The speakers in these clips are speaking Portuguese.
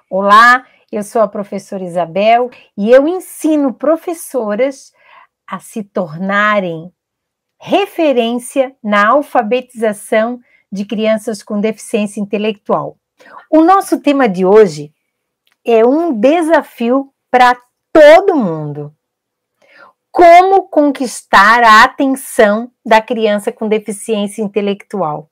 Olá, eu sou a professora Isabel e eu ensino professoras a se tornarem referência na alfabetização de crianças com deficiência intelectual. O nosso tema de hoje é um desafio para todo mundo. Como conquistar a atenção da criança com deficiência intelectual?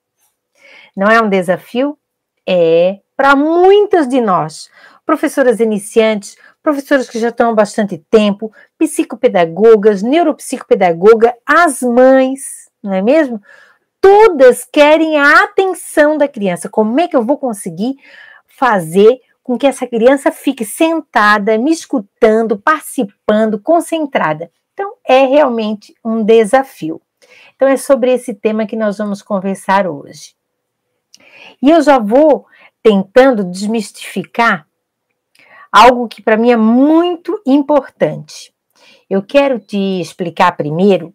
Não é um desafio? É para muitas de nós, professoras iniciantes, professoras que já estão há bastante tempo, psicopedagogas, neuropsicopedagoga, as mães, não é mesmo? Todas querem a atenção da criança. Como é que eu vou conseguir fazer com que essa criança fique sentada, me escutando, participando, concentrada? Então, é realmente um desafio. Então, é sobre esse tema que nós vamos conversar hoje. E eu já vou tentando desmistificar algo que para mim é muito importante. Eu quero te explicar primeiro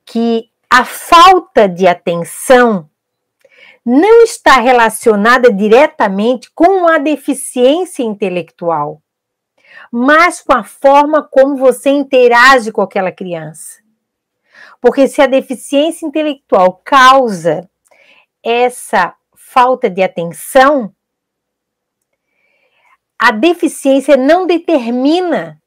que a falta de atenção não está relacionada diretamente com a deficiência intelectual, mas com a forma como você interage com aquela criança. Porque se a deficiência intelectual causa essa falta de atenção, a deficiência não determina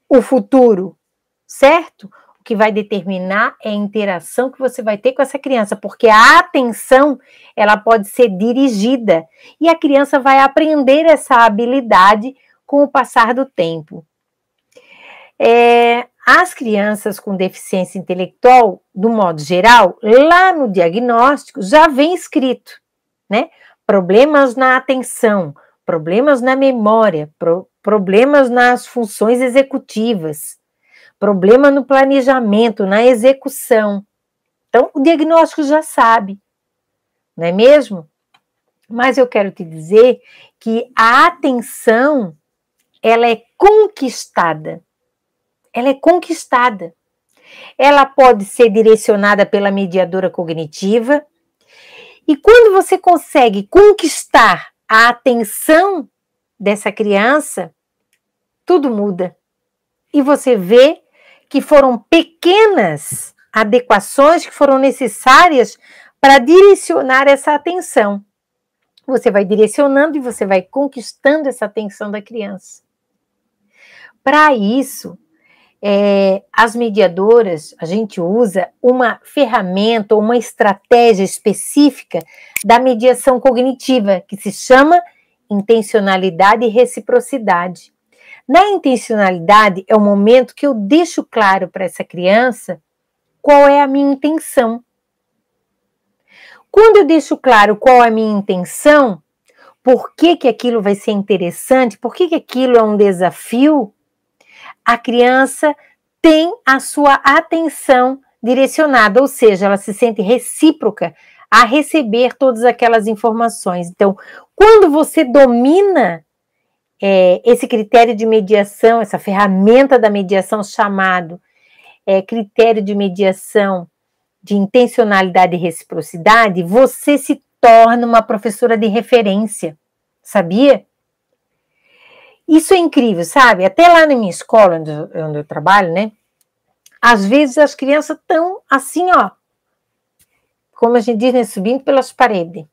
o futuro, certo? O que vai determinar é a interação que você vai ter com essa criança, porque a atenção, ela pode ser dirigida e a criança vai aprender essa habilidade com o passar do tempo. As crianças com deficiência intelectual, do modo geral, lá no diagnóstico já vem escrito, né? Problemas na atenção, problemas na memória, problemas nas funções executivas, problema no planejamento, na execução. Então, o diagnóstico já sabe, não é mesmo? Mas eu quero te dizer que a atenção, ela é conquistada. Ela é conquistada. Ela pode ser direcionada pela mediadora cognitiva. E quando você consegue conquistar a atenção dessa criança, tudo muda. E você vê que foram pequenas adequações que foram necessárias para direcionar essa atenção. Você vai direcionando e você vai conquistando essa atenção da criança. Para isso, as mediadoras, a gente usa uma ferramenta ou uma estratégia específica da mediação cognitiva, que se chama intencionalidade e reciprocidade. Na intencionalidade é o momento que eu deixo claro para essa criança qual é a minha intenção. Quando eu deixo claro qual é a minha intenção, por que aquilo vai ser interessante, por que aquilo é um desafio, a criança tem a sua atenção direcionada, ou seja, ela se sente recíproca a receber todas aquelas informações. Então, quando você domina esse critério de mediação, essa ferramenta da mediação chamado critério de mediação de intencionalidade e reciprocidade, você se torna uma professora de referência, sabia? Isso é incrível, sabe? Até lá na minha escola, onde eu trabalho, né? Às vezes as crianças estão assim, ó, como a gente diz, né, subindo pelas paredes.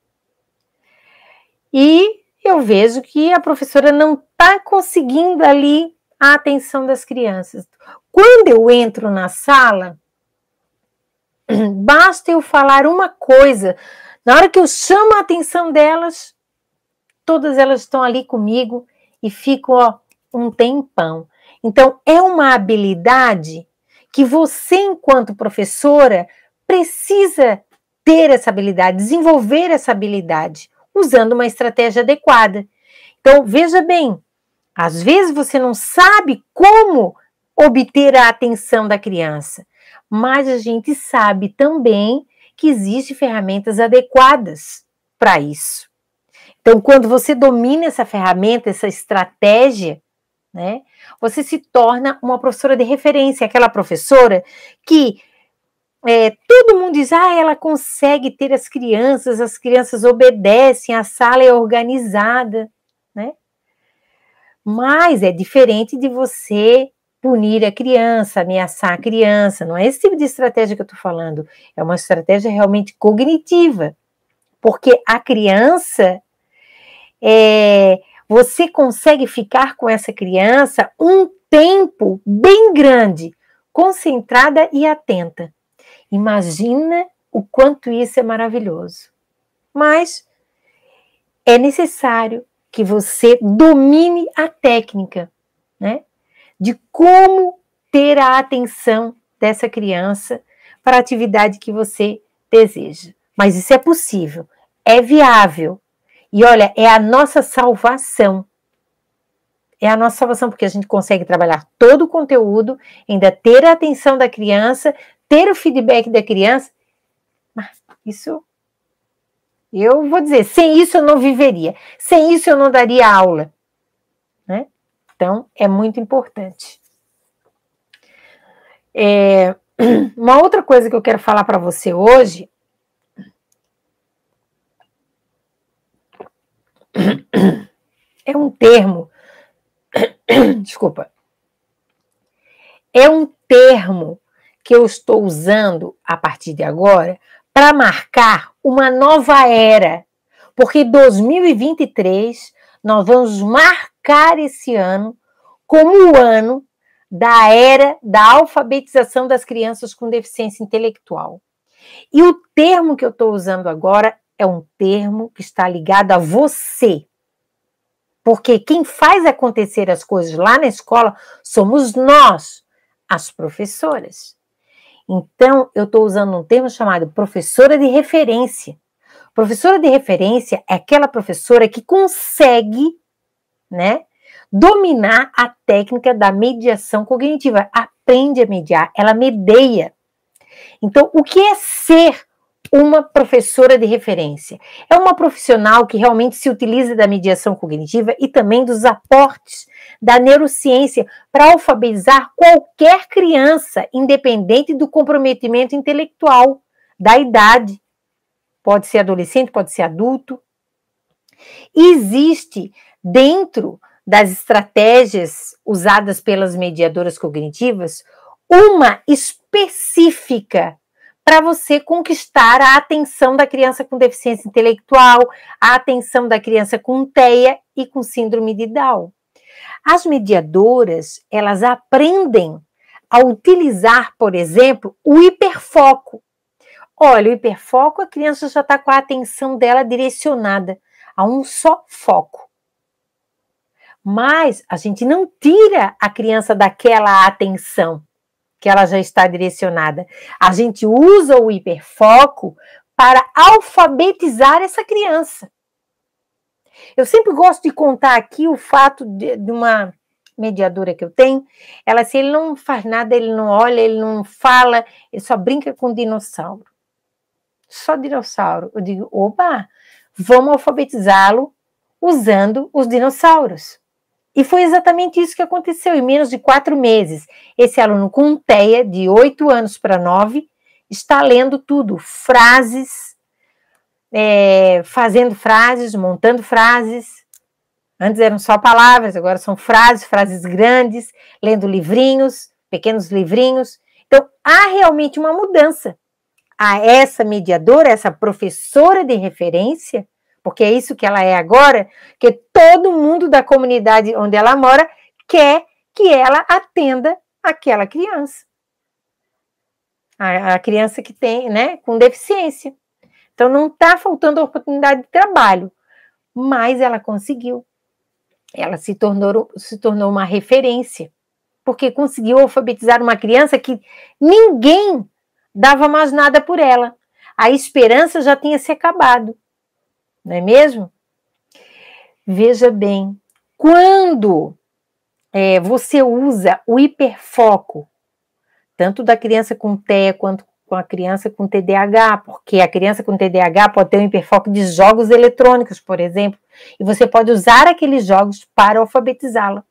E eu vejo que a professora não está conseguindo ali a atenção das crianças. Quando eu entro na sala, basta eu falar uma coisa, na hora que eu chamo a atenção delas, todas elas estão ali comigo e ficam, ó, um tempão. Então, é uma habilidade que você, enquanto professora, precisa ter essa habilidade, desenvolver essa habilidade, usando uma estratégia adequada. Então, veja bem, às vezes você não sabe como obter a atenção da criança, mas a gente sabe também que existem ferramentas adequadas para isso. Então, quando você domina essa ferramenta, essa estratégia, né, você se torna uma professora de referência, aquela professora que todo mundo diz, ela consegue ter as crianças obedecem, a sala é organizada, né? Mas é diferente de você punir a criança, ameaçar a criança, não é esse tipo de estratégia que eu estou falando, é uma estratégia realmente cognitiva, porque a criança, você consegue ficar com essa criança um tempo bem grande, concentrada e atenta. Imagina o quanto isso é maravilhoso. Mas é necessário que você domine a técnica, né? De como ter a atenção dessa criança para a atividade que você deseja. Mas isso é possível, é viável. E olha, é a nossa salvação. É a nossa salvação, porque a gente consegue trabalhar todo o conteúdo, ainda ter a atenção da criança, ter o feedback da criança. Mas isso, eu vou dizer, sem isso eu não viveria. Sem isso eu não daria aula. Né? Então, é muito importante. Uma outra coisa que eu quero falar para você hoje é um termo, desculpa, é um termo que eu estou usando a partir de agora para marcar uma nova era, porque 2023 nós vamos marcar esse ano como o ano da era da alfabetização das crianças com deficiência intelectual. E o termo que eu estou usando agora é um termo que está ligado a você. Porque quem faz acontecer as coisas lá na escola somos nós, as professoras. Então, eu estou usando um termo chamado professora de referência. Professora de referência é aquela professora que consegue, né, dominar a técnica da mediação cognitiva. Aprende a mediar, ela medeia. Então, o que é ser uma professora de referência? É uma profissional que realmente se utiliza da mediação cognitiva e também dos aportes da neurociência para alfabetizar qualquer criança, independente do comprometimento intelectual, da idade. Pode ser adolescente, pode ser adulto. Existe dentro das estratégias usadas pelas mediadoras cognitivas uma específica para você conquistar a atenção da criança com deficiência intelectual, a atenção da criança com TEA e com síndrome de Down. As mediadoras, elas aprendem a utilizar, por exemplo, o hiperfoco. Olha, o hiperfoco, a criança já está com a atenção dela direcionada a um só foco. Mas a gente não tira a criança daquela atenção que ela já está direcionada. A gente usa o hiperfoco para alfabetizar essa criança. Eu sempre gosto de contar aqui o fato de uma mediadora que eu tenho. Ela, assim, ele não faz nada, ele não olha, ele não fala, ele só brinca com dinossauro. Só dinossauro. Eu digo, opa, vamos alfabetizá-lo usando os dinossauros. E foi exatamente isso que aconteceu. Em menos de 4 meses, esse aluno com TEA, de 8 anos para 9, está lendo tudo, frases, fazendo frases, montando frases. Antes eram só palavras, agora são frases, frases grandes, lendo livrinhos, pequenos livrinhos. Então, há realmente uma mudança. A essa mediadora, essa professora de referência, porque é isso que ela é agora, que todo mundo da comunidade onde ela mora quer que ela atenda aquela criança. A criança que tem, né, com deficiência. Então, não está faltando oportunidade de trabalho, mas ela conseguiu. Ela se tornou uma referência, porque conseguiu alfabetizar uma criança que ninguém dava mais nada por ela. A esperança já tinha se acabado. Não é mesmo? Veja bem, quando você usa o hiperfoco, tanto da criança com TEA quanto com a criança com TDAH, porque a criança com TDAH pode ter um hiperfoco de jogos eletrônicos, por exemplo, e você pode usar aqueles jogos para alfabetizá-la.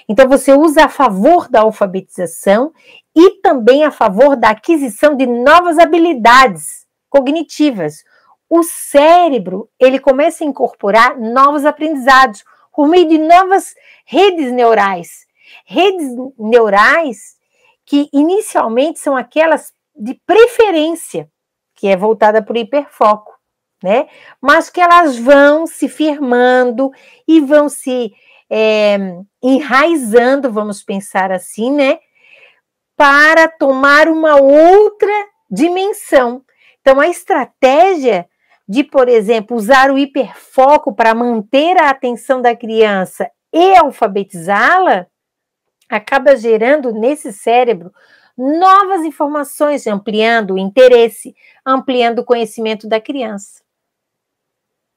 Então, você usa a favor da alfabetização e também a favor da aquisição de novas habilidades cognitivas. O cérebro, ele começa a incorporar novos aprendizados, por meio de novas redes neurais. Redes neurais que inicialmente são aquelas de preferência, que é voltada para o hiperfoco, né? Mas que elas vão se firmando e vão se enraizando, vamos pensar assim, né? Para tomar uma outra dimensão. Então, a estratégia de, por exemplo, usar o hiperfoco para manter a atenção da criança e alfabetizá-la, acaba gerando nesse cérebro novas informações, ampliando o interesse, ampliando o conhecimento da criança.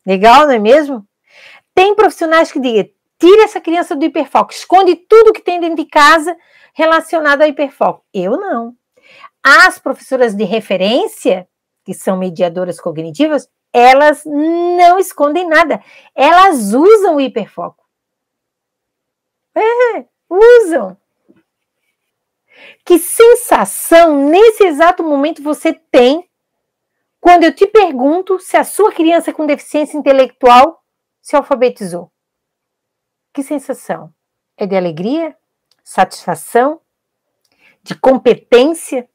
Legal, não é mesmo? Tem profissionais que dizem, tira essa criança do hiperfoco, esconde tudo que tem dentro de casa relacionado ao hiperfoco. Eu não. As professoras de referência, que são mediadoras cognitivas, elas não escondem nada. Elas usam o hiperfoco. Usam. Que sensação nesse exato momento você tem quando eu te pergunto se a sua criança com deficiência intelectual se alfabetizou? Que sensação? É de alegria? Satisfação? De competência?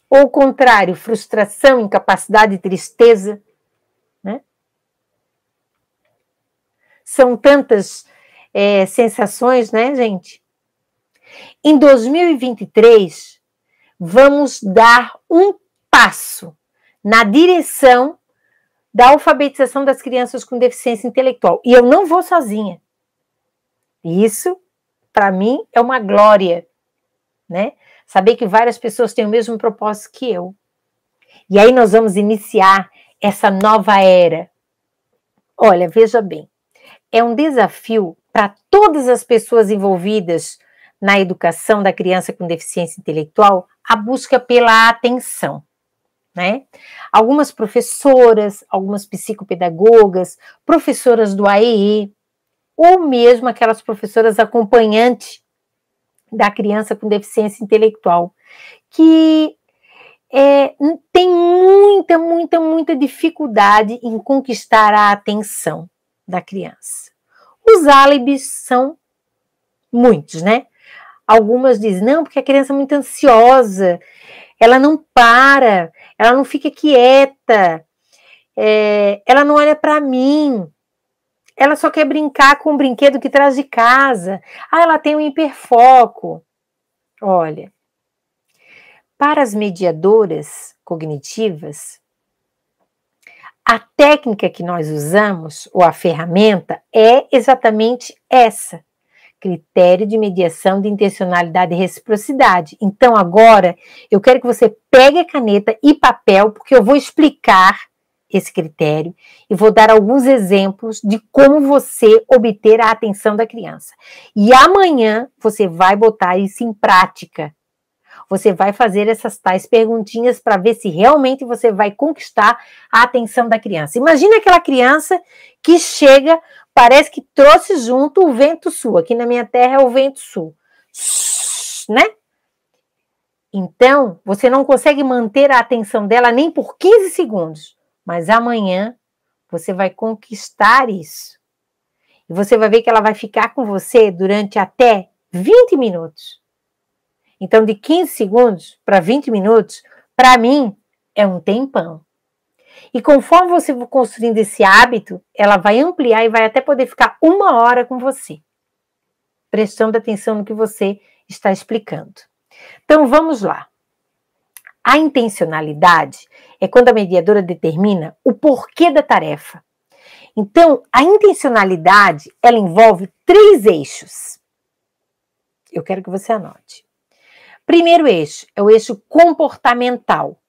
Ou o contrário, frustração, incapacidade e tristeza? Né? São tantas sensações, né, gente? Em 2023, vamos dar um passo na direção da alfabetização das crianças com deficiência intelectual. E eu não vou sozinha. Isso, para mim, é uma glória, né? Saber que várias pessoas têm o mesmo propósito que eu. E aí nós vamos iniciar essa nova era. Olha, veja bem, é um desafio para todas as pessoas envolvidas na educação da criança com deficiência intelectual a busca pela atenção, né? Algumas professoras, algumas psicopedagogas, professoras do AEE, ou mesmo aquelas professoras acompanhantes da criança com deficiência intelectual, que tem muita dificuldade em conquistar a atenção da criança. Os álibis são muitos, né? Algumas dizem, não, porque a criança é muito ansiosa, ela não para, ela não fica quieta, ela não olha para mim, ela só quer brincar com o brinquedo que traz de casa. Ah, ela tem um hiperfoco. Olha, para as mediadoras cognitivas, a técnica que nós usamos, ou a ferramenta, é exatamente essa. Critério de mediação de intencionalidade e reciprocidade. Então, agora, eu quero que você pegue a caneta e papel, porque eu vou explicar esse critério e vou dar alguns exemplos de como você obter a atenção da criança. E amanhã você vai botar isso em prática. Você vai fazer essas tais perguntinhas para ver se realmente você vai conquistar a atenção da criança. Imagina aquela criança que chega, parece que trouxe junto o vento sul. Aqui na minha terra é o vento sul, né? Então, você não consegue manter a atenção dela nem por 15 segundos. Mas amanhã você vai conquistar isso. E você vai ver que ela vai ficar com você durante até 20 minutos. Então, de 15 segundos para 20 minutos, para mim, é um tempão. E conforme você for construindo esse hábito, ela vai ampliar e vai até poder ficar 1 hora com você, prestando atenção no que você está explicando. Então, vamos lá. A intencionalidade é quando a mediadora determina o porquê da tarefa. Então, a intencionalidade, ela envolve 3 eixos. Eu quero que você anote. Primeiro eixo é o eixo comportamental.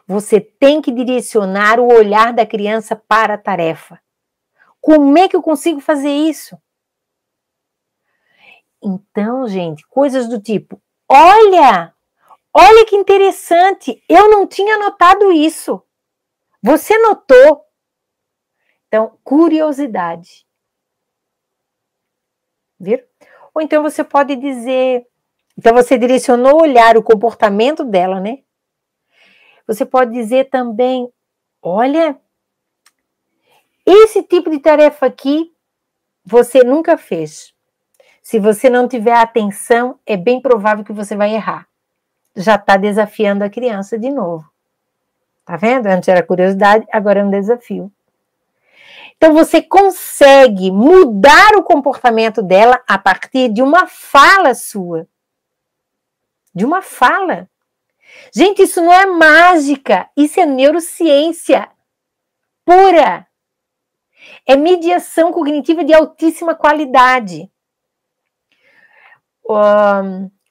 Você tem que direcionar o olhar da criança para a tarefa. Como é que eu consigo fazer isso? Então, gente, coisas do tipo, olha que interessante, eu não tinha notado isso. Você notou? Então, curiosidade. Viram? Ou então você pode dizer, então você direcionou o olhar, o comportamento dela, né? Você pode dizer também, olha, esse tipo de tarefa aqui você nunca fez. Se você não tiver atenção, é bem provável que você vai errar. Já está desafiando a criança de novo. Tá vendo? Antes era curiosidade, agora é um desafio. Então, você consegue mudar o comportamento dela a partir de uma fala sua. De uma fala. Gente, isso não é mágica, isso é neurociência pura. É mediação cognitiva de altíssima qualidade.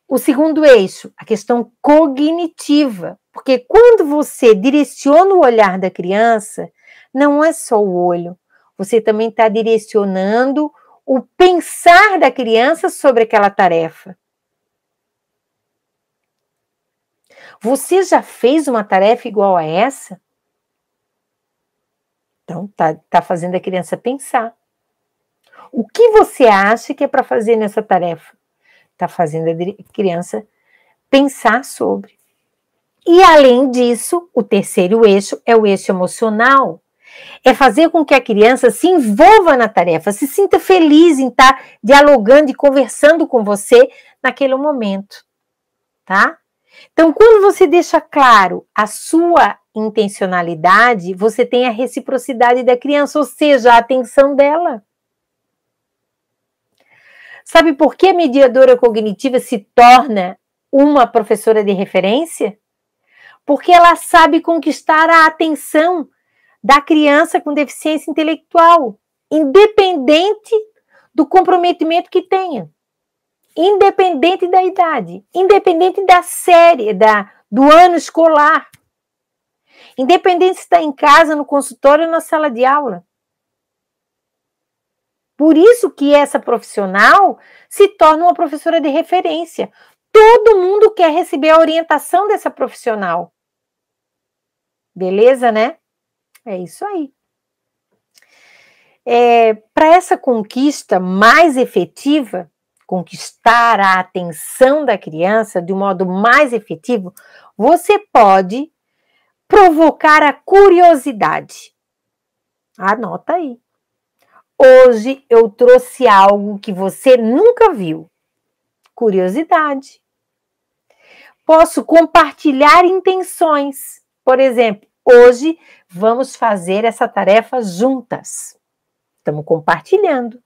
O segundo eixo, a questão cognitiva. Porque quando você direciona o olhar da criança, não é só o olho. Você também está direcionando o pensar da criança sobre aquela tarefa. Você já fez uma tarefa igual a essa? Então, tá fazendo a criança pensar. O que você acha que é para fazer nessa tarefa? Está fazendo a criança pensar sobre. E, além disso, o terceiro eixo é o eixo emocional. É fazer com que a criança se envolva na tarefa, se sinta feliz em estar dialogando e conversando com você naquele momento, tá? Então, quando você deixa claro a sua intencionalidade, você tem a reciprocidade da criança, ou seja, a atenção dela. Sabe por que a mediadora cognitiva se torna uma professora de referência? Porque ela sabe conquistar a atenção da criança com deficiência intelectual, independente do comprometimento que tenha, independente da idade, independente da série, do ano escolar, independente se está em casa, no consultório ou na sala de aula. Por isso que essa profissional se torna uma professora de referência. Todo mundo quer receber a orientação dessa profissional. Beleza, né? É isso aí. Para essa conquista mais efetiva, conquistar a atenção da criança de um modo mais efetivo, você pode provocar a curiosidade. Anota aí. Hoje eu trouxe algo que você nunca viu. Curiosidade. Posso compartilhar intenções. Por exemplo, hoje vamos fazer essa tarefa juntas. Estamos compartilhando.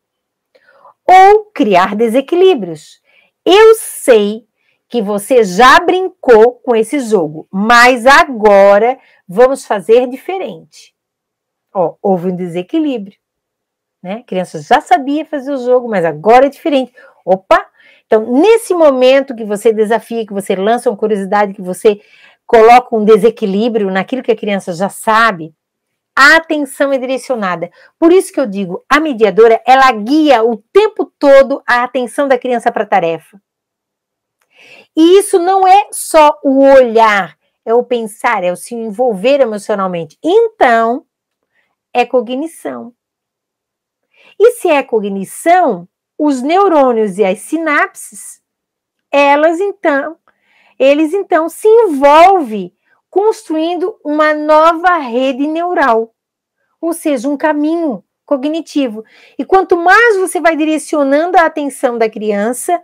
Ou criar desequilíbrios. Eu sei que você já brincou com esse jogo, mas agora vamos fazer diferente. Ó, houve um desequilíbrio. Né? A criança já sabia fazer o jogo, mas agora é diferente. Opa! Então, nesse momento que você desafia, que você lança uma curiosidade, que você coloca um desequilíbrio naquilo que a criança já sabe, a atenção é direcionada. Por isso que eu digo, a mediadora, ela guia o tempo todo a atenção da criança para a tarefa. E isso não é só o olhar, é o pensar, é o se envolver emocionalmente. Então, é cognição. E se é cognição, os neurônios e as sinapses, eles então se envolvem construindo uma nova rede neural, ou seja, um caminho cognitivo. E quanto mais você vai direcionando a atenção da criança,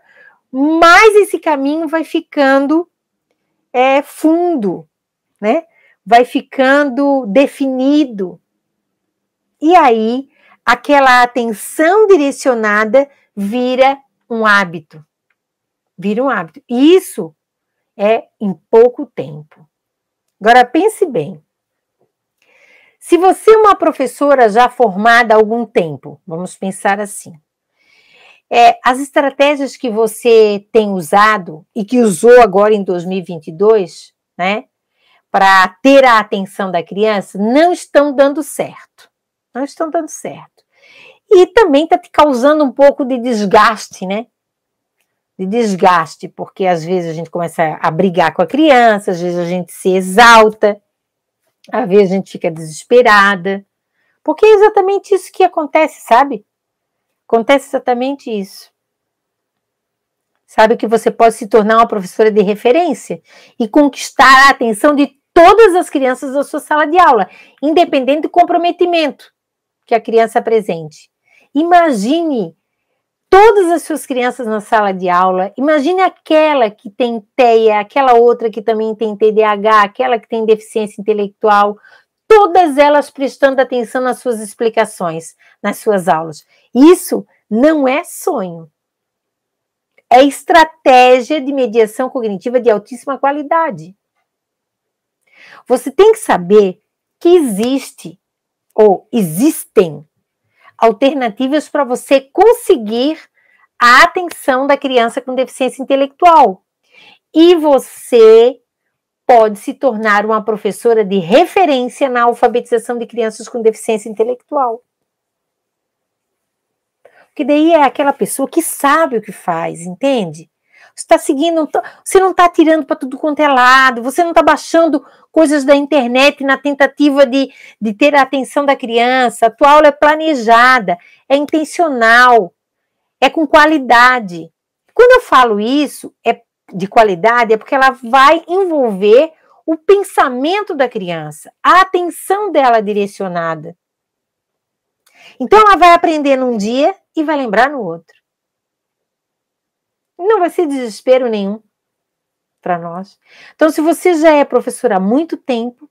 mais esse caminho vai ficando fundo, né? Vai ficando definido. E aí, aquela atenção direcionada vira um hábito. Vira um hábito. E isso é em pouco tempo. Agora, pense bem. Se você é uma professora já formada há algum tempo, vamos pensar assim, as estratégias que você tem usado e que usou agora em 2022, né, para ter a atenção da criança, não estão dando certo. Não estão dando certo. E também está te causando um pouco de desgaste, né? De desgaste, porque às vezes a gente começa a brigar com a criança, às vezes a gente se exalta, às vezes a gente fica desesperada, porque é exatamente isso que acontece, sabe? Acontece exatamente isso. Sabe que você pode se tornar uma professora de referência e conquistar a atenção de todas as crianças da sua sala de aula, independente do comprometimento que a criança apresente. Imagine todas as suas crianças na sala de aula, imagine aquela que tem TEA, aquela outra que também tem TDAH, aquela que tem deficiência intelectual, todas elas prestando atenção nas suas explicações, nas suas aulas. Isso não é sonho. É estratégia de mediação cognitiva de altíssima qualidade. Você tem que saber que existem alternativas para você conseguir a atenção da criança com deficiência intelectual. E você pode se tornar uma professora de referência na alfabetização de crianças com deficiência intelectual. Porque daí é aquela pessoa que sabe o que faz, entende? Você está seguindo, você não está tirando para tudo quanto é lado, você não está baixando coisas da internet na tentativa de ter a atenção da criança. A tua aula é planejada, é intencional, é com qualidade. Quando eu falo isso, de qualidade, é porque ela vai envolver o pensamento da criança, a atenção dela direcionada. Então, ela vai aprender num dia e vai lembrar no outro. Não vai ser desespero nenhum para nós. Então, se você já é professora há muito tempo,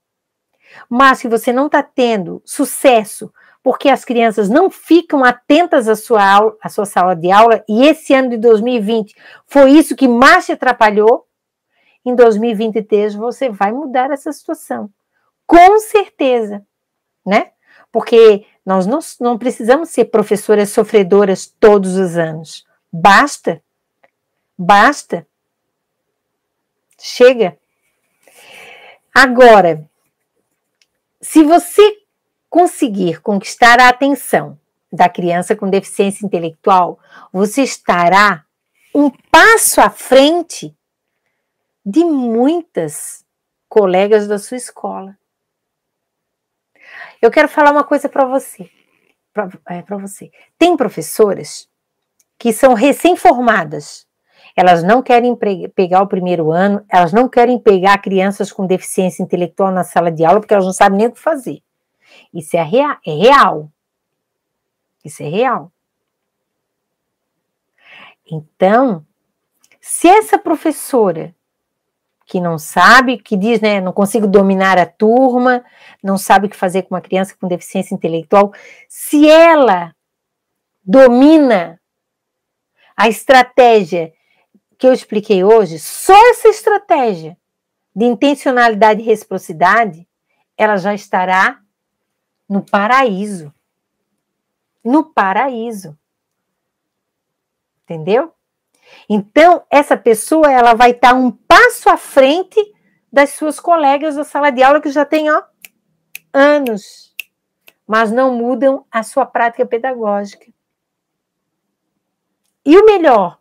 mas se você não está tendo sucesso porque as crianças não ficam atentas à sua sala de aula, e esse ano de 2020 foi isso que mais te atrapalhou, em 2023 você vai mudar essa situação. Com certeza, né? Porque nós não precisamos ser professoras sofredoras todos os anos. Basta. Chega. Agora, se você conseguir conquistar a atenção da criança com deficiência intelectual, você estará um passo à frente de muitas colegas da sua escola. Eu quero falar uma coisa para você. Tem professoras que são recém-formadas. Elas não querem pegar o primeiro ano, elas não querem pegar crianças com deficiência intelectual na sala de aula, porque elas não sabem nem o que fazer. Isso é real. Isso é real. Então, se essa professora que não sabe, que diz, né, não consigo dominar a turma, não sabe o que fazer com uma criança com deficiência intelectual, se ela domina a estratégia que eu expliquei hoje, só essa estratégia de intencionalidade e reciprocidade, ela já estará no paraíso. No paraíso. Entendeu? Então, essa pessoa, ela vai estar um passo à frente das suas colegas da sala de aula que já tem, anos, mas não mudam a sua prática pedagógica. E o melhor,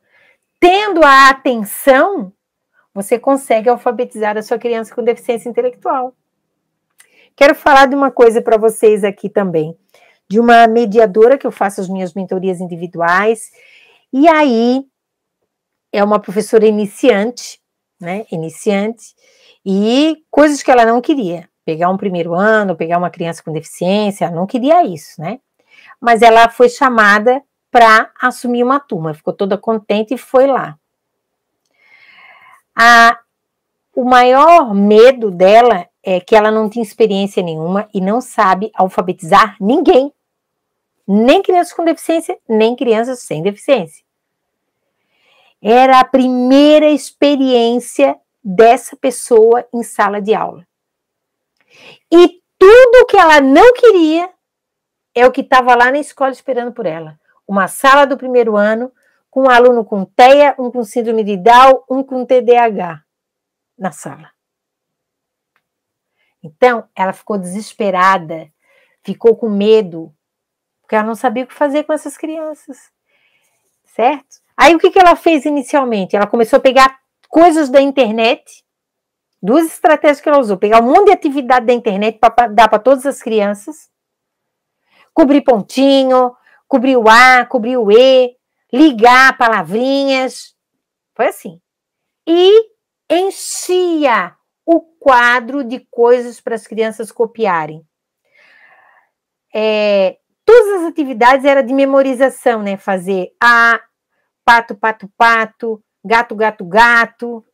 tendo a atenção, você consegue alfabetizar a sua criança com deficiência intelectual. Quero falar de uma coisa para vocês aqui também, de uma mediadora que eu faço as minhas mentorias individuais, e aí é uma professora iniciante, né? Iniciante, e coisas que ela não queria, pegar um primeiro ano, pegar uma criança com deficiência, ela não queria isso, né? Mas ela foi chamada para assumir uma turma, ficou toda contente e foi lá. O maior medo dela é que ela não tinha experiência nenhuma e não sabe alfabetizar ninguém, nem crianças com deficiência, nem crianças sem deficiência. Era a primeira experiência dessa pessoa em sala de aula. E tudo que ela não queria é o que estava lá na escola esperando por ela. Uma sala do primeiro ano, com um aluno com TEA, um com síndrome de Down, um com TDAH na sala. Então, ela ficou desesperada, ficou com medo, porque ela não sabia o que fazer com essas crianças, certo? Aí, o que ela fez inicialmente? Ela começou a pegar coisas da internet, duas estratégias que ela usou, pegar um monte de atividade da internet para dar para todas as crianças, cobrir pontinho, cobrir o A, cobrir o E, ligar palavrinhas, foi assim. E enchia o quadro de coisas para as crianças copiarem. todas as atividades eram de memorização, né? Fazer A, pato, pato, pato, gato, gato, gato.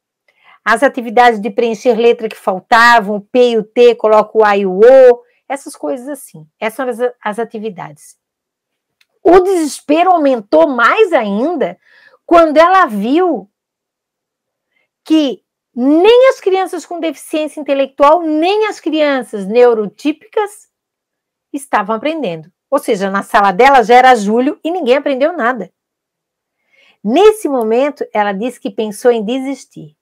As atividades de preencher letra que faltavam, o P e o T, coloca o A e o O, essas coisas assim. Essas são as atividades. O desespero aumentou mais ainda quando ela viu que nem as crianças com deficiência intelectual, nem as crianças neurotípicas estavam aprendendo. Ou seja, na sala dela já era julho e ninguém aprendeu nada. Nesse momento, ela disse que pensou em desistir.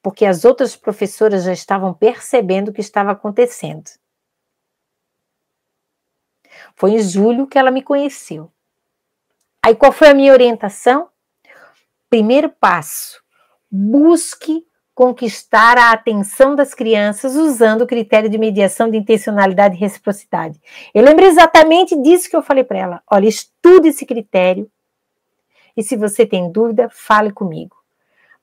Porque as outras professoras já estavam percebendo o que estava acontecendo. Foi em julho que ela me conheceu. Aí qual foi a minha orientação? Primeiro passo, busque conquistar a atenção das crianças usando o critério de mediação de intencionalidade e reciprocidade. Eu lembro exatamente disso que eu falei para ela. Olha, estude esse critério e se você tem dúvida, fale comigo.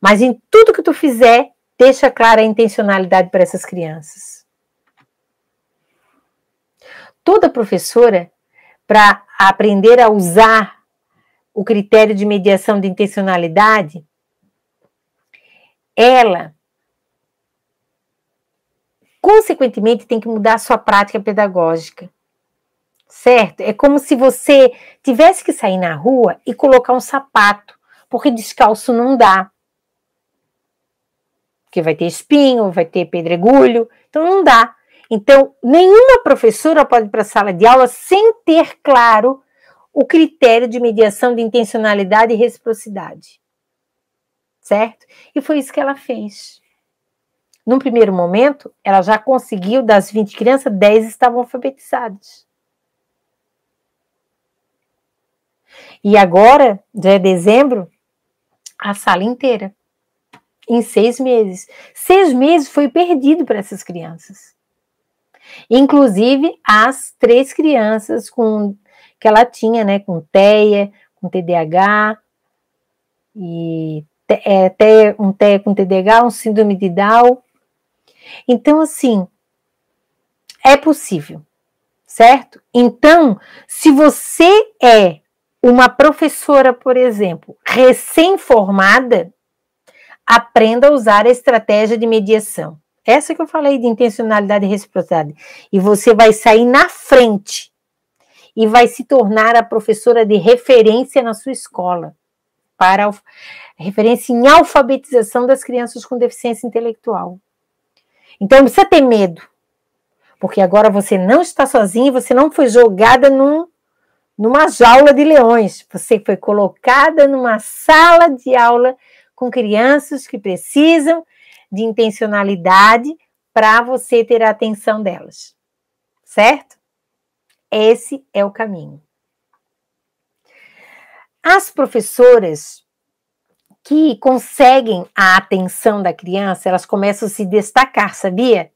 Mas em tudo que tu fizer, deixa clara a intencionalidade para essas crianças. Toda professora, para aprender a usar o critério de mediação de intencionalidade, ela, consequentemente, tem que mudar a sua prática pedagógica. Certo? É como se você tivesse que sair na rua e colocar um sapato, porque descalço não dá. Porque vai ter espinho, vai ter pedregulho, então não dá. Então, nenhuma professora pode ir para a sala de aula sem ter claro o critério de mediação de intencionalidade e reciprocidade. Certo? E foi isso que ela fez. Num primeiro momento, ela já conseguiu, das 20 crianças, 10 estavam alfabetizadas. E agora, já é dezembro, a sala inteira. Em 6 meses. 6 meses foi perdido para essas crianças. Inclusive, as 3 crianças que ela tinha, né, com TEA, com TDAH, e um TEA com TDAH, um síndrome de Down. Então, assim, é possível, certo? Então, se você é uma professora, por exemplo, recém-formada, aprenda a usar a estratégia de mediação. Essa que eu falei de intencionalidade e reciprocidade. E você vai sair na frente e vai se tornar a professora de referência na sua escola, para referência em alfabetização das crianças com deficiência intelectual. Então, não precisa ter medo, porque agora você não está sozinha, você não foi jogada numa jaula de leões, você foi colocada numa sala de aula com crianças que precisam de intencionalidade para você ter a atenção delas, certo? Esse é o caminho. As professoras que conseguem a atenção da criança, elas começam a se destacar, sabia?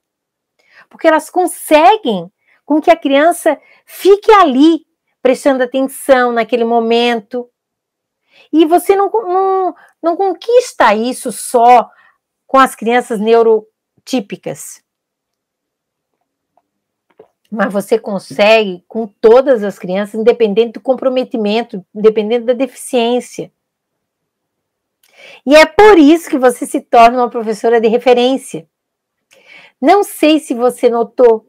Porque elas conseguem com que a criança fique ali, prestando atenção naquele momento. E você não conquista isso só com as crianças neurotípicas. Mas você consegue com todas as crianças, independente do comprometimento, independente da deficiência. E é por isso que você se torna uma professora de referência. Não sei se você notou,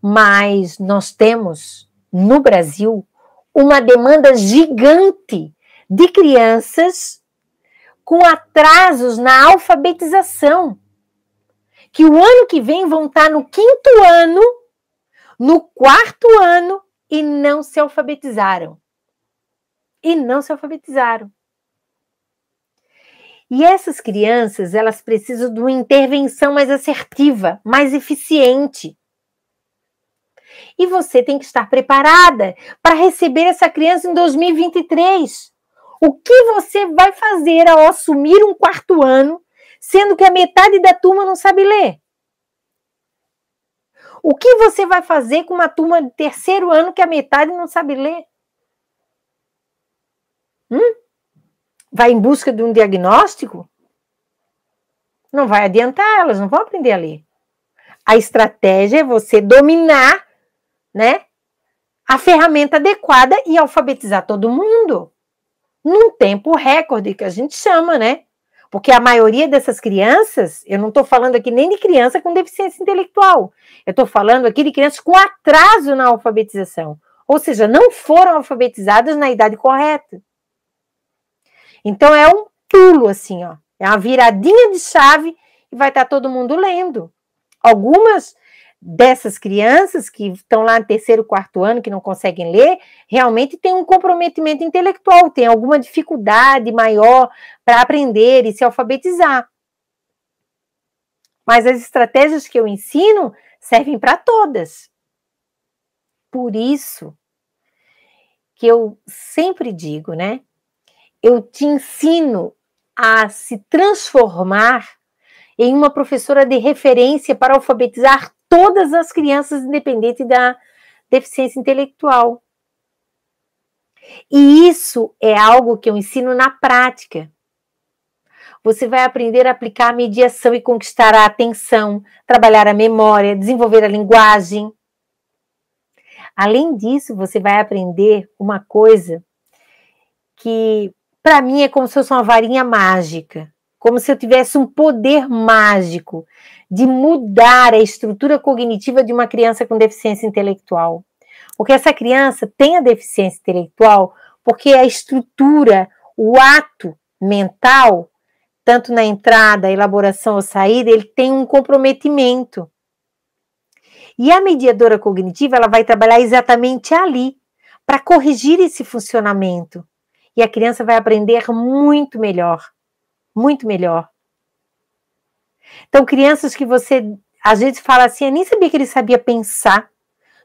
mas nós temos, no Brasil, uma demanda gigante de crianças com atrasos na alfabetização, que o ano que vem vão estar no 5º ano, no 4º ano, e não se alfabetizaram. E essas crianças, elas precisam de uma intervenção mais assertiva, mais eficiente. E você tem que estar preparada para receber essa criança em 2023. O que você vai fazer ao assumir um 4º ano, sendo que a metade da turma não sabe ler? O que você vai fazer com uma turma de 3º ano que a metade não sabe ler? Vai em busca de um diagnóstico? Não vai adiantar, elas não vão aprender a ler. A estratégia é você dominar, né, a ferramenta adequada e alfabetizar todo mundo num tempo recorde, que a gente chama, né? Porque a maioria dessas crianças, eu não estou falando aqui nem de criança com deficiência intelectual, eu estou falando aqui de crianças com atraso na alfabetização, ou seja, não foram alfabetizadas na idade correta. Então é um pulo assim, ó, é uma viradinha de chave e vai estar todo mundo lendo. Algumas dessas crianças que estão lá no terceiro, quarto ano, que não conseguem ler, realmente têm um comprometimento intelectual, tem alguma dificuldade maior para aprender e se alfabetizar. Mas as estratégias que eu ensino servem para todas. Por isso que eu sempre digo, né? Eu te ensino a se transformar em uma professora de referência para alfabetizar todas as crianças, independente da deficiência intelectual. E isso é algo que eu ensino na prática. Você vai aprender a aplicar a mediação e conquistar a atenção, trabalhar a memória, desenvolver a linguagem. Além disso, você vai aprender uma coisa que, para mim, é como se fosse uma varinha mágica. Como se eu tivesse um poder mágico de mudar a estrutura cognitiva de uma criança com deficiência intelectual. Porque essa criança tem a deficiência intelectual porque a estrutura, o ato mental, tanto na entrada, elaboração ou saída, ele tem um comprometimento. E a mediadora cognitiva, ela vai trabalhar exatamente ali, para corrigir esse funcionamento. E a criança vai aprender muito melhor. Muito melhor. Então, crianças que você, às vezes, fala assim, eu nem sabia que ele sabia pensar,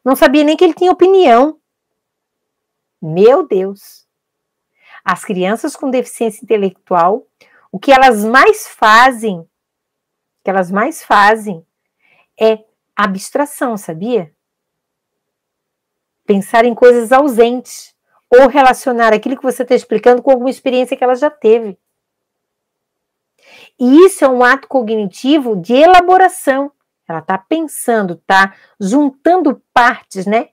não sabia nem que ele tinha opinião. Meu Deus! As crianças com deficiência intelectual, o que elas mais fazem, é abstração, sabia? Pensar em coisas ausentes, ou relacionar aquilo que você está explicando com alguma experiência que ela já teve. E isso é um ato cognitivo de elaboração. Ela está pensando, está juntando partes, né?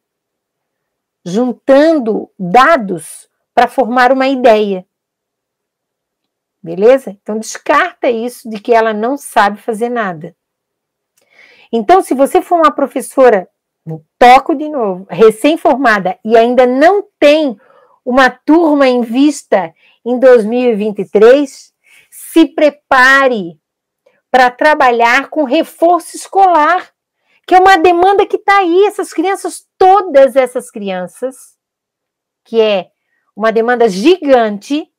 Juntando dados para formar uma ideia. Beleza? Então, descarta isso de que ela não sabe fazer nada. Então, se você for uma professora, toco de novo, recém-formada e ainda não tem uma turma em vista em 2023, se prepare para trabalhar com reforço escolar, que é uma demanda que está aí, essas crianças, todas essas crianças, que é uma demanda gigante,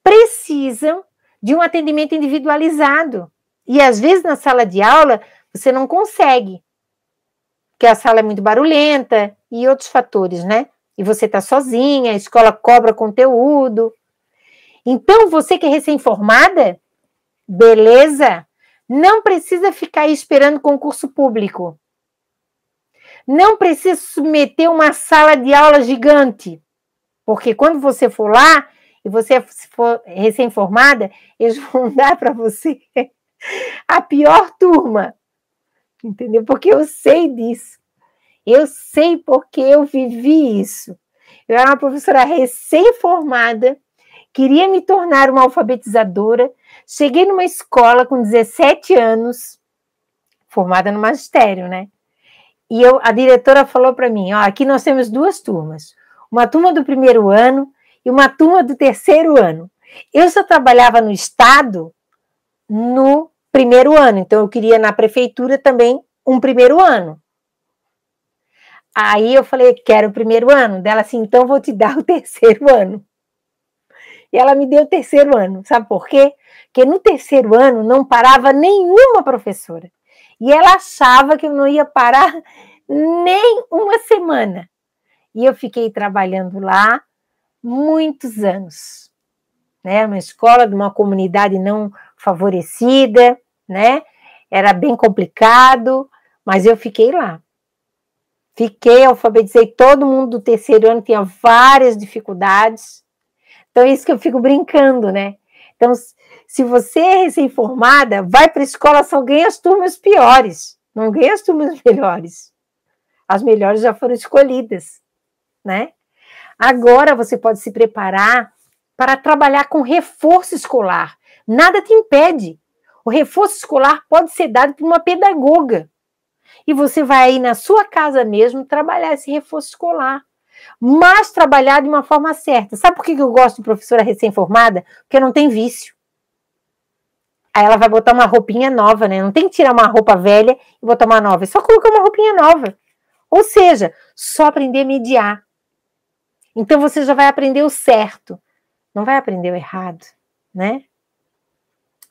precisam de um atendimento individualizado. E às vezes na sala de aula você não consegue, porque a sala é muito barulhenta e outros fatores, né? E você está sozinha, a escola cobra conteúdo. Então, você que é recém-formada, beleza, não precisa ficar aí esperando concurso público. Não precisa submeter uma sala de aula gigante, porque quando você for lá, e você for recém-formada, eles vão dar para você a pior turma, entendeu? Porque eu sei disso. Eu sei porque eu vivi isso. Eu era uma professora recém-formada, queria me tornar uma alfabetizadora, cheguei numa escola com 17 anos, formada no magistério, né? E a diretora falou para mim, ó, aqui nós temos duas turmas, uma turma do primeiro ano e uma turma do terceiro ano. Eu só trabalhava no estado no primeiro ano, então eu queria na prefeitura também um primeiro ano. Aí eu falei, quero o primeiro ano. Dela assim, então vou te dar o terceiro ano. E ela me deu o terceiro ano. Sabe por quê? Porque no terceiro ano não parava nenhuma professora. E ela achava que eu não ia parar nem uma semana. E eu fiquei trabalhando lá muitos anos. Né? Uma escola de uma comunidade não favorecida, né? Era bem complicado, mas eu fiquei lá. Fiquei, alfabetizei todo mundo do terceiro ano, tinha várias dificuldades. Então, é isso que eu fico brincando, né? Então, se você é recém-formada, vai para a escola, só ganha as turmas piores, não ganha as turmas melhores. As melhores já foram escolhidas, né? Agora você pode se preparar para trabalhar com reforço escolar. Nada te impede. O reforço escolar pode ser dado por uma pedagoga. E você vai aí na sua casa mesmo trabalhar esse reforço escolar. Mas trabalhar de uma forma certa. Sabe por que eu gosto de professora recém-formada? Porque não tem vício. Aí ela vai botar uma roupinha nova, né? Não tem que tirar uma roupa velha e botar uma nova. É só colocar uma roupinha nova. Ou seja, só aprender a mediar. Então você já vai aprender o certo. Não vai aprender o errado, né?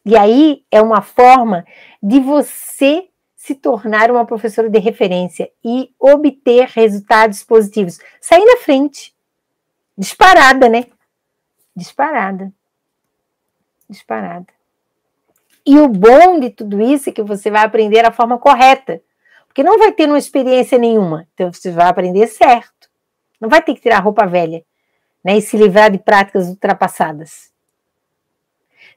E aí é uma forma de você se tornar uma professora de referência e obter resultados positivos. Sair na frente. Disparada, né? Disparada. Disparada. E o bom de tudo isso é que você vai aprender a forma correta. Porque não vai ter uma experiência nenhuma. Então você vai aprender certo. Não vai ter que tirar a roupa velha, né? E se livrar de práticas ultrapassadas.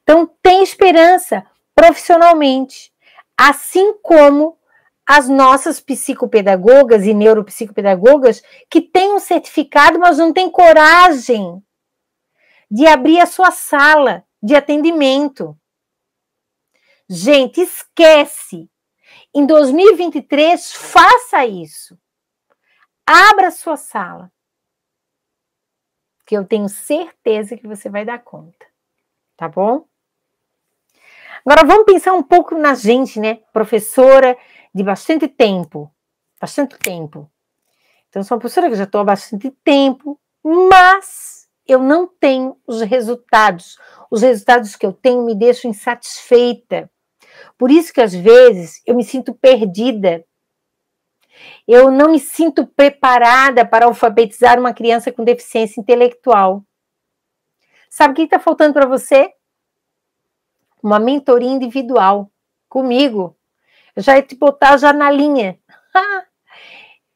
Então tem esperança profissionalmente. Assim como as nossas psicopedagogas e neuropsicopedagogas que têm um certificado, mas não têm coragem de abrir a sua sala de atendimento. Gente, esquece. Em 2023, faça isso. Abra a sua sala. Que eu tenho certeza que você vai dar conta. Tá bom? Agora vamos pensar um pouco na gente, né? Professora de bastante tempo. Bastante tempo. Então, sou uma professora que já estou há bastante tempo, mas eu não tenho os resultados. Os resultados que eu tenho me deixam insatisfeita. Por isso que, às vezes, eu me sinto perdida. Eu não me sinto preparada para alfabetizar uma criança com deficiência intelectual. Sabe o que está faltando para você? Uma mentoria individual comigo. Eu já ia te botar já na linha.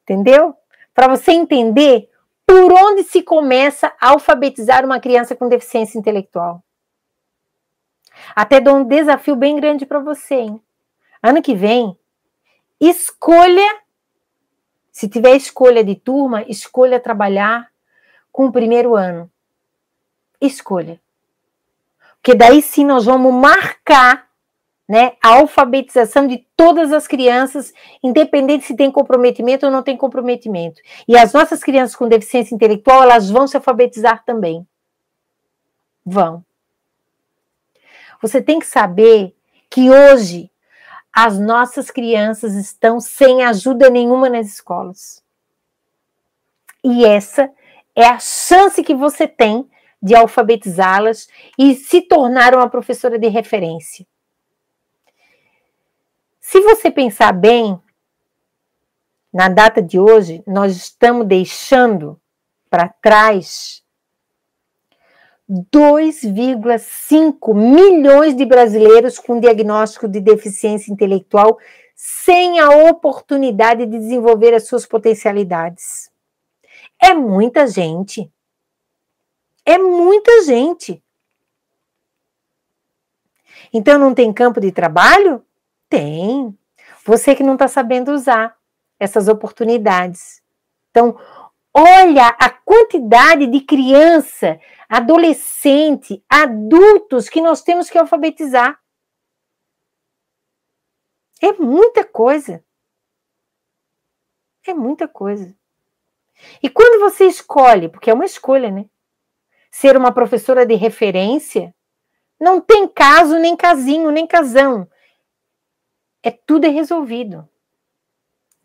Entendeu? Para você entender por onde se começa a alfabetizar uma criança com deficiência intelectual. Até dou um desafio bem grande para você, hein? Ano que vem, escolha, se tiver escolha de turma, escolha trabalhar com o primeiro ano. Escolha. Porque daí sim nós vamos marcar, né, a alfabetização de todas as crianças, independente se tem comprometimento ou não tem comprometimento. E as nossas crianças com deficiência intelectual, elas vão se alfabetizar também. Vão. Você tem que saber que hoje as nossas crianças estão sem ajuda nenhuma nas escolas. E essa é a chance que você tem de alfabetizá-las e se tornar uma professora de referência. Se você pensar bem, na data de hoje, nós estamos deixando para trás 2,5 milhões de brasileiros com diagnóstico de deficiência intelectual sem a oportunidade de desenvolver as suas potencialidades. É muita gente. É muita gente. Então não tem campo de trabalho? Tem. Você que não está sabendo usar essas oportunidades. Então, olha a quantidade de criança, adolescente, adultos que nós temos que alfabetizar. É muita coisa. É muita coisa. E quando você escolhe, porque é uma escolha, né? Ser uma professora de referência, não tem caso, nem casinho, nem casão. Tudo é resolvido.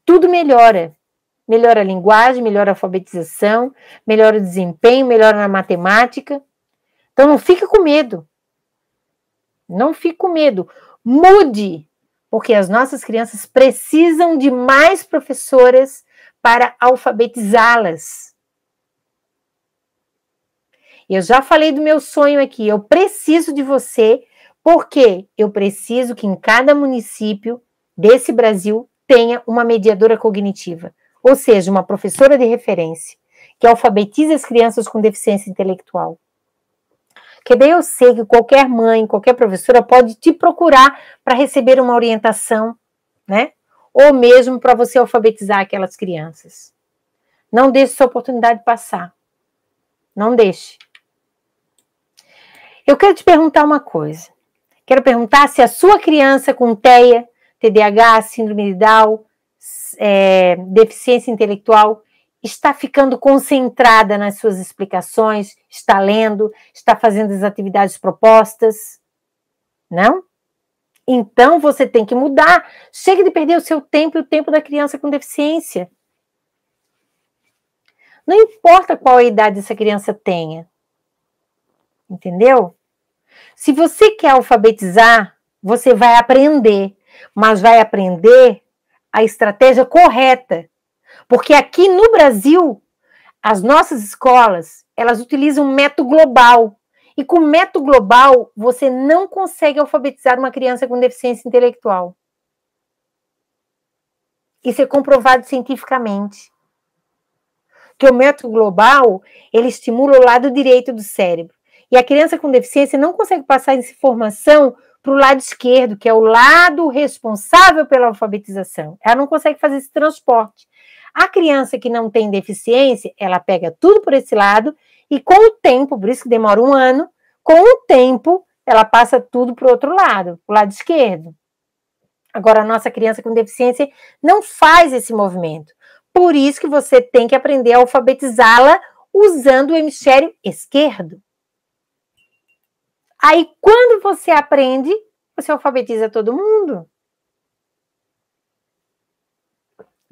Tudo melhora. Melhora a linguagem, melhora a alfabetização, melhora o desempenho, melhora na matemática. Então não fique com medo. Não fique com medo. Mude, porque as nossas crianças precisam de mais professoras para alfabetizá-las. Eu já falei do meu sonho aqui. Eu preciso de você, porque eu preciso que em cada município desse Brasil tenha uma mediadora cognitiva. Ou seja, uma professora de referência, que alfabetize as crianças com deficiência intelectual. Que daí eu sei que qualquer mãe, qualquer professora pode te procurar para receber uma orientação, né? ou mesmo para você alfabetizar aquelas crianças. Não deixe essa oportunidade passar. Não deixe. Eu quero te perguntar uma coisa. Quero perguntar se a sua criança com TEA, TDAH, síndrome de Down, deficiência intelectual, está ficando concentrada nas suas explicações, está lendo, está fazendo as atividades propostas. Não? Então você tem que mudar. Chega de perder o seu tempo e o tempo da criança com deficiência. Não importa qual a idade essa criança tenha. Entendeu? Se você quer alfabetizar, você vai aprender, mas vai aprender a estratégia correta. Porque aqui no Brasil, as nossas escolas, elas utilizam um método global. E com o método global, você não consegue alfabetizar uma criança com deficiência intelectual. Isso é comprovado cientificamente. Que o método global, ele estimula o lado direito do cérebro. E a criança com deficiência não consegue passar essa informação para o lado esquerdo, que é o lado responsável pela alfabetização. Ela não consegue fazer esse transporte. A criança que não tem deficiência, ela pega tudo por esse lado e com o tempo, por isso que demora 1 ano, com o tempo ela passa tudo para o outro lado, para o lado esquerdo. Agora, a nossa criança com deficiência não faz esse movimento. Por isso que você tem que aprender a alfabetizá-la usando o hemisfério esquerdo. Aí, quando você aprende, você alfabetiza todo mundo.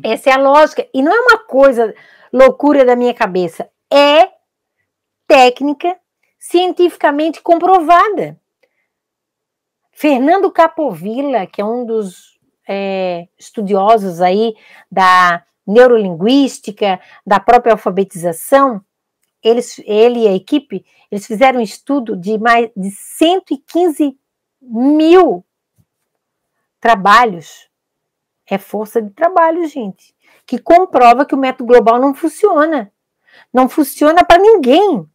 Essa é a lógica. E não é uma coisa loucura da minha cabeça. É técnica cientificamente comprovada. Fernando Capovilla, que é um dos estudiosos aí da neurolinguística, da própria alfabetização, ele e a equipe, eles fizeram um estudo de mais de 115 mil trabalhos. É força de trabalho, gente, que comprova que o método global não funciona. Não funciona para ninguém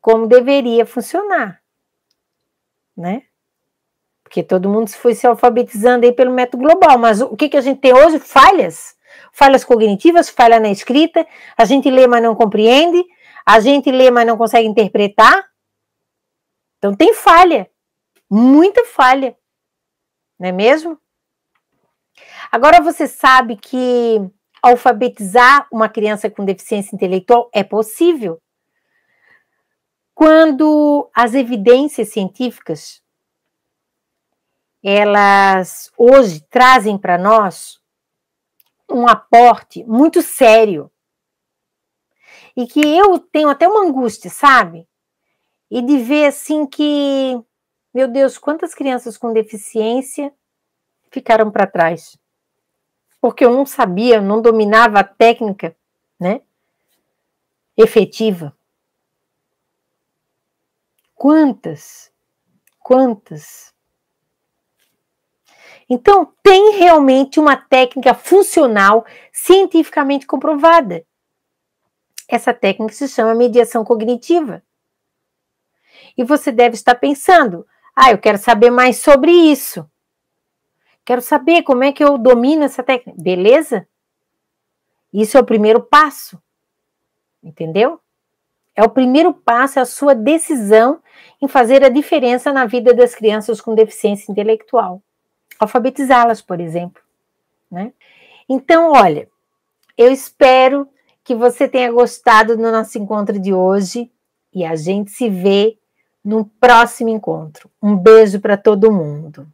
como deveria funcionar, né? Porque todo mundo foi se alfabetizando aí pelo método global, mas o que a gente tem hoje? Falhas. Falhas cognitivas, falha na escrita, a gente lê, mas não compreende, a gente lê, mas não consegue interpretar. Então tem falha, muita falha, não é mesmo? Agora você sabe que alfabetizar uma criança com deficiência intelectual é possível quando as evidências científicas, elas hoje trazem para nós um aporte muito sério. E que eu tenho até uma angústia, sabe? E de ver assim que, meu Deus, quantas crianças com deficiência ficaram para trás. Porque eu não sabia, não dominava a técnica, né, efetiva. Quantas? Então, tem realmente uma técnica funcional cientificamente comprovada. Essa técnica se chama mediação cognitiva. E você deve estar pensando, eu quero saber mais sobre isso. Quero saber como é que eu domino essa técnica. Beleza? Isso é o primeiro passo. Entendeu? É o primeiro passo, é a sua decisão em fazer a diferença na vida das crianças com deficiência intelectual. Alfabetizá-las, por exemplo, né? Então, olha, eu espero que você tenha gostado do nosso encontro de hoje e a gente se vê no próximo encontro. Um beijo para todo mundo.